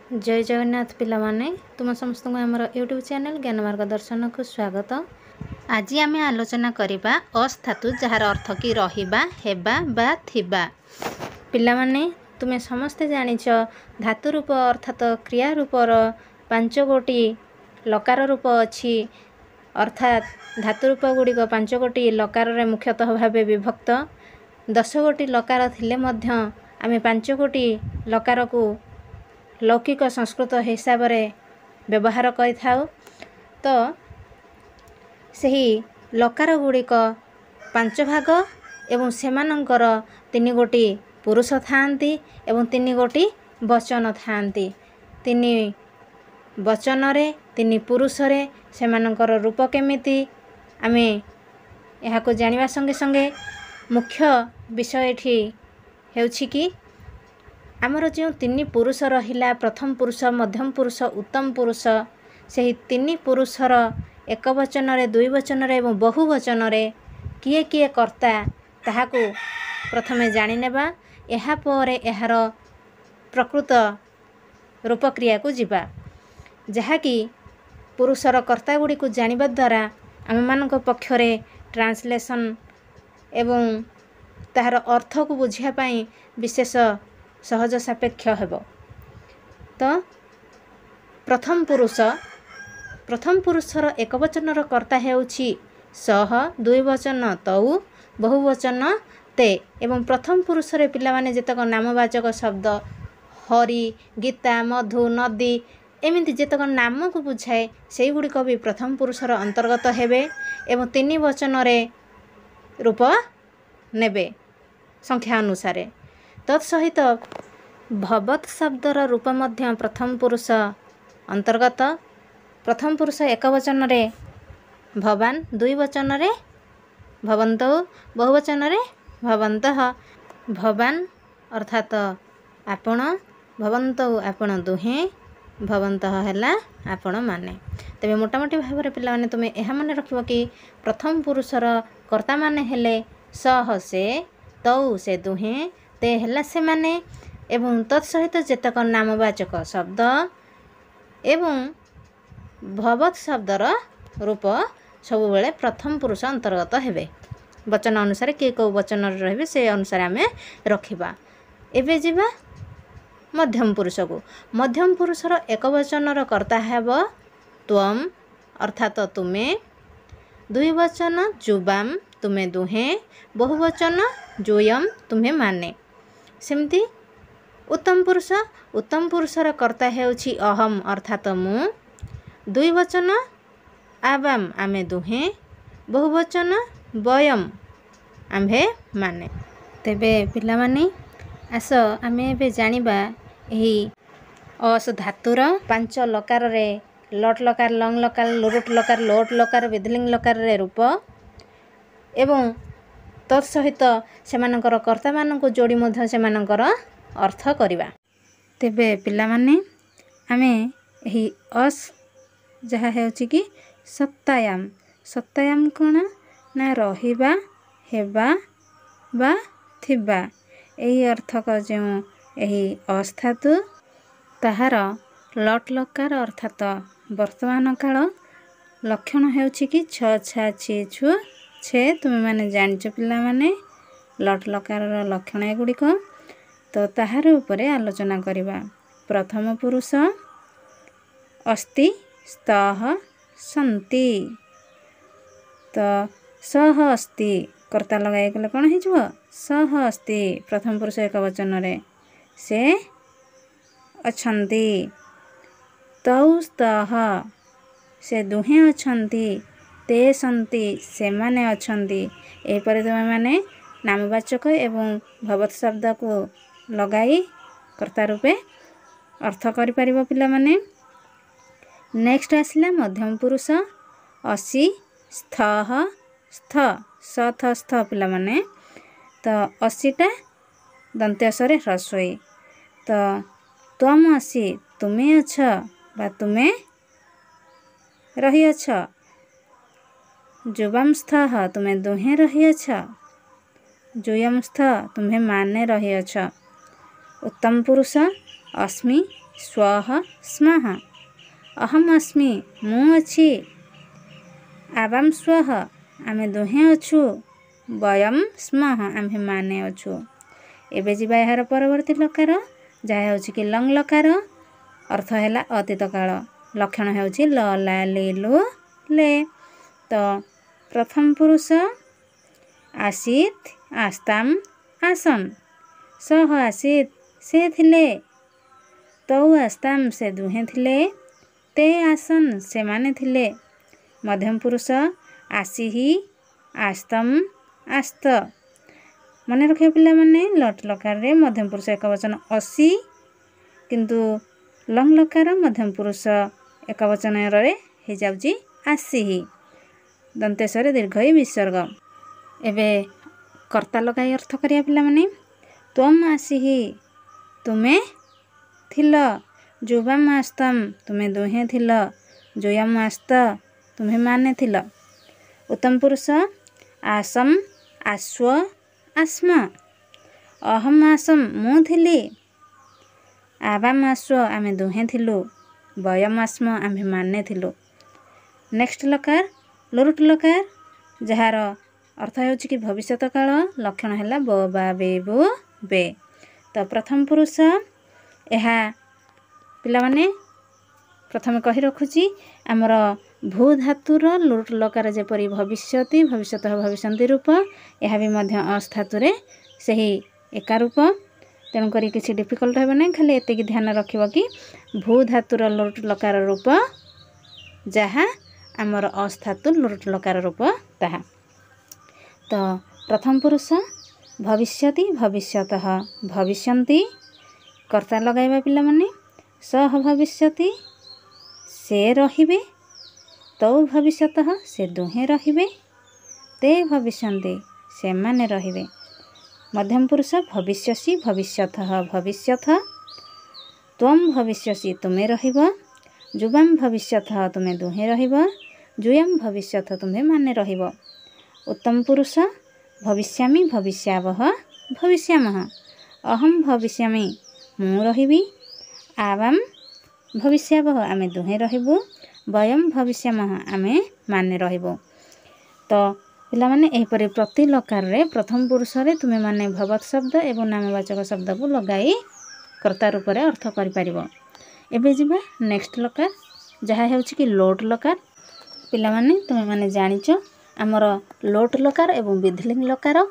जय जगन्नाथ पिला माने तुम समस्त आमर यूट्यूब चैनल ज्ञान मार्गदर्शन को स्वागत। आज आम आलोचना करवा अस्थातु जार अर्थ कि रहिबा हेबा बा थिबा। पिला माने तुमे समस्ते जानिछ धातु रूप अर्थात क्रिया रूपर 5 गोटी लकार रूप अछि, अर्थात धातु रूप गुड़िक 5 गोटी लकार रे मुख्यतः भावे विभक्त। 10 गोटी लकार थिले मध्य आमे 5 गोटी लकार को लौकिक संस्कृत हिसाब रे व्यवहार करिथाउ। तो सही लकार गुड़िक 5 भाग एवं सेमानंकर 3 गोटी पुरुष थांती एवं 3 गोटी वचन थांती। 3 वचन रे 3 पुरुष रे सेमानंकर रूप केमिति आमे यहाँ को जानिबा संगे संगे मुख्य विषय एठी हेउछि कि आमर जो 3 पुरुष रहिला प्रथम पुरुष मध्यम पुरुष उत्तम पुरुष सही 3 पुरुषर एक वचन रे 2 वचन रे एवं बहु वचन रे किए किए कर्ता ताहाको प्रथमे जानि नेबा। एहा परे एहार प्रकृत रूप क्रिया को जिबा जहा कि पुरुषर कर्ता गुडी को जानिबा द्वारा आम मानक पक्षरे ट्रांसलेशन एवं ताहार अर्थ को बुझिया पई विशेष सहज सापेक्ष हेबो। तो प्रथम पुरुषर एक वचनर कर्ता हेउछि सह, 2 वचन तौ, बहुवचन ते एवं प्रथम पुरुष रे पिला माने जेतक नामवाचक शब्द हरि, गीता, मधु, नदी एमिति जेतक नाम को बुझाए सेही गुडी को भी प्रथम पुरुषर अंतर्गत हेबे एवं 3 वचन रे रूप नेबे संख्या अनुसार। तत्सहित भवत शब्दर रूप मध्य प्रथम पुरुष अंतर्गत। प्रथम पुरुष एक वचन रे भवान, 2 वचन रे भवन्तौ, बहुवचन रे भवन्तः। भवान अर्थात आपण, भवन्तौ आपण दुहे, भवन्तः हैला आपण माने। तबे मोटामोटी भाव रे पिला माने तुमे एहा माने रखिबो कि प्रथम पुरुषर कर्ता माने हेले सह से, तौ से दुहे, ते हैला से माने एवं तत्सहित जेतक नामवाचक शब्द एवं भवत शब्दर रूप सब बेले प्रथम पुरुष अंतर्गत हेबे। वचन अनुसार के को वचन रहिबे से अनुसार आमे रखिबा। एबे जिबा मध्यम पुरुष को। मध्यम पुरुषर एक वचनर कर्ता हेबो त्वम अर्थात तुमे, 2 वचन जुबाम तुमे दुहे, बहुवचन जोयम तुम्हे माने। सेमती उत्तम पुरुषर कर्ता हेउछि अहम अर्थात मु, 2 वचन आवाम आमे दुहे, बहुवचन वयम आम्भे माने। तेबे पिला माने आस आमे बे जानिबा एही अस धातुर 5 लकार रे लट लकार, लंग लकार, लोट लकार, लोट लकार, विधलिंग लकार रे रूप एवं तत्सहित सेमानकर कर्ता माननको जोड़ी मध्य सेमानकर अर्थ करिबा। तेबे पिला माने आमे एही अस जहा हेउछि कि सत्तायाम कोन ना रहिबा हेबा बा थिबा एही अर्थ क जो एही अस्थातु ताहार लट लकार अर्थात वर्तमान काल लक्षण हेउछि कि छ छा छि छु छे। तुमे माने जानिछ पिला माने लट लकार लक्षण एगुडी को। तो ताहार उपरे आलोचना करिबा। प्रथम पुरुष अस्ति, स्तः, सन्ति। तो सह अस्ति कर्ता लगाई गले कोन हे जबो सह अस्ति प्रथम पुरुष एक वचन रे से अछंती। तौ स्तः से दुहे अछंती, ते सन्ति से माने अछंती। ए परे तुमे माने नामवाचक एवं भवत शब्द को लगाई कर्ता रूपे अर्थ करि परिबो पिला माने। नेक्स्ट आसिला मध्यम पुरुष असि, स्थः, स्थ, सथ स्थ पिला माने। तो असिटा दन्त्यसरे ह्रस्वई। तो त्वम असि तुमे अछ बा तुमे रही अछ, जुबाम स्थः तुमे दुहे रही अछ, जुयम स्थ तुम्हें माने रही अछ। उत्तम पुरुष अस्मि स्वः स्मः अहम् अस्मि ମୁଁ ଅଛି आवां स्वः आमे दुहें अछु वयं स्मः आम्भे माने अछु। एबे जिबा एहार परवर्ती लकार जहा होछि कि लंग लकार अर्थ हैला अतीत काल लक्षण होछि ल ला ले लो ले। तो प्रथम पुरुष आसीत आस्ताम आसन सह आसीत से थिले तौ आस्ताम से दुहें थिले ते आसन से माने थिले। मध्यम पुरुष आसीहि आस्तम आस्त मन रखिए पिला माने लट लकार रे मध्यम पुरुष एक वचन असी किंतु लंग लकार मध्यम पुरुष एक वचन रे हे जाउची आसीहि दंतेश्वर दीर्घ विसर्ग। एबे कर्ता लगाई अर्थ करिया पिला माने त्वम आसीहि तुमे थिल जुबाम आस्तम तुमे दुहे थिल जुयम आस्त तुम्हें माने थिल। उत्तम पुरुष आसम आस्व आस्म अहम आसम मु थिली आवाम आस्व आमे दुहे थिलु वयम आस्म आमे माने थिलु। नेक्स्ट लकार लोरुट लकार जार अर्थ होछि कि भविष्यत काल लक्षण हैला ब बा बे बो बे। तो प्रथम पुरुष एहा पिला माने प्रथम कहि रखुची आमर भू धातुर लोट लकार जेपरी भविष्यति भविष्यत भविष्यन्ति रूप यह भी मध्य अस धातुरे सही एका रूप तेणु करी किसी डिफिकल्ट हेबे नै खाली एतिक ध्यान रखिबो कि भू धातुर लोट लकार रूप जहा आमर अस धातु लोट लकार रूप ताहा। तो प्रथम पुरुष भविष्यति भविष्यतः भविष्यन्ति कर्ता लगाइबा पिला माने सह भविष्यति से रहिबे तौ भविष्यतः से दुहे रहिबे ते भविष्यन्ति से माने रहिबे। मध्यम पुरुष भविष्यसि भविष्यतः भविष्यथ त्वम भविष्यसि तुमे रहिब जुबाम भविष्यतः तुमे दुहे रहिब जुयम भविष्यथ तुमे माने रहिब। उत्तम पुरुष भविष्यामि भविष्यावः भविष्यामः अहम भविष्यामि मु रहिबि आवाम भविष्यावः आमे दुहे रहिबु वयम भविष्यामः आमे माने रहिबु। तो पिला माने एहिपरि प्रति लकार रे प्रथम पुरुष रे तुमे माने भवत शब्द एवं नामवाचक शब्द को लगाई कर्ता रूप रे अर्थ करि परिबो। एबे जिबा नेक्स्ट लकार जहा हेउछि कि लोट लकार। पिला माने तुमे माने जानिचो हमर लोट लकार एवं विधिलिंग लकार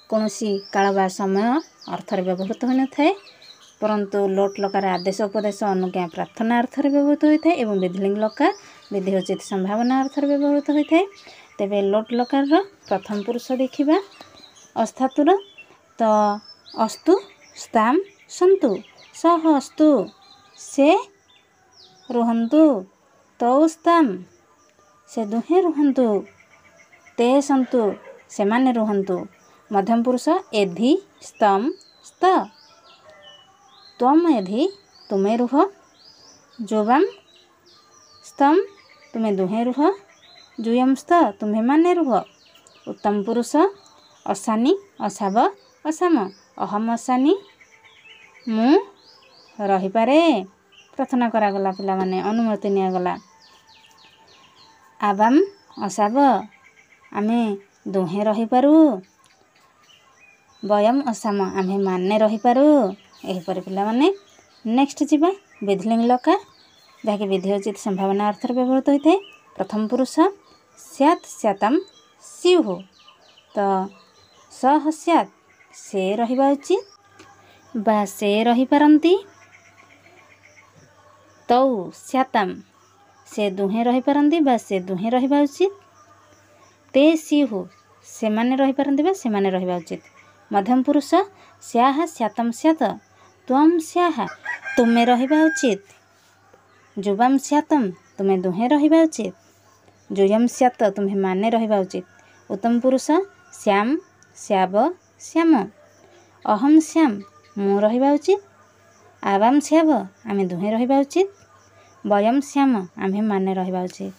कोनोसी काल बा समय अर्थ रे व्यवहृत होय न थाए परंतु लोट लकार आदेश उपदेश अनुज्ञा प्रार्थना अर्थ रे व्यवहृत होय थाए एवं विधिलिंग लकार विधि उचित संभावना अर्थ रे व्यवहृत होय थाए। तेबे लोट लकार रो प्रथम पुरुष देखिबा अस्थातुर तो अस्तु स्ताम सन्तु सह अस्तु से रुहन्तु तौ स्ताम से दुहे रुहन्तु ते सन्तु से माने रुहन्तु। मध्यम पुरुष एधि स्तम स्त त्वम एधि तुमे रुह जुबाम स्तम तुमे दुहे रुह जुयम स्त तुम्हे माने रुह। उत्तम पुरुष असानी असाव असाम अहम असानी मु रही पारे प्रार्थना करा गला पिला माने अनुमति निया गला। आवाम असाव आमे दुहे रही पारू वयम असाम आमे माने रही पारू एहिपरि पिला माने। नेक्स्ट जिबा विधिलिंग लकार जहाँकि विधि उचित संभावना अर्थ व्यवहृत होता है। प्रथम पुरुष स्यात् स्यातम स्युः तो सह स्यात् से रहिबा उचित बा से रही पारंती तौ स्यातम से दुहे रही पारंती बा से दुहे रहिबा उचित ते स्युः से माने रही पारंती बा से माने रहिबा उचित। मध्यम पुरुष स्याः स्यातम स्यात् त्वम स्याः तुमे रहिबा उचित जुबाम स्यातम तुमे दुहे रहिबा उचित जुयम स्यात् तुम्हें माने रहिबा उचित। उत्तम पुरुष श्याम श्याव श्याम अहम श्याम मु रहिबा उचित आवाम श्याव आमे दुहे रहिबा उचित वयम श्याम आमे माने रहिबा उचित।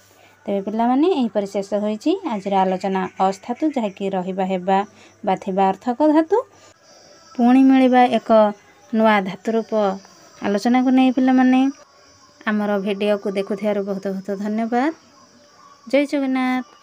तेबे पिला माने एही परि शेष होईची आज आलोचना अस धातु जहाँकि रहिबा हेबा बा थिबा अर्थक धातु। पुणी मिलिबा एक नुआ धातु रूप ଆଲୋଚନାକୁ ନେଇ ପିଲାମାନେ ଆମର ଭିଡ଼ିଓକୁ ଦେଖୁଥିବାରୁ ବହୁତ ବହୁତ ଧନ୍ୟବାଦ। ଜୟ ଜଗନ୍ନାଥ।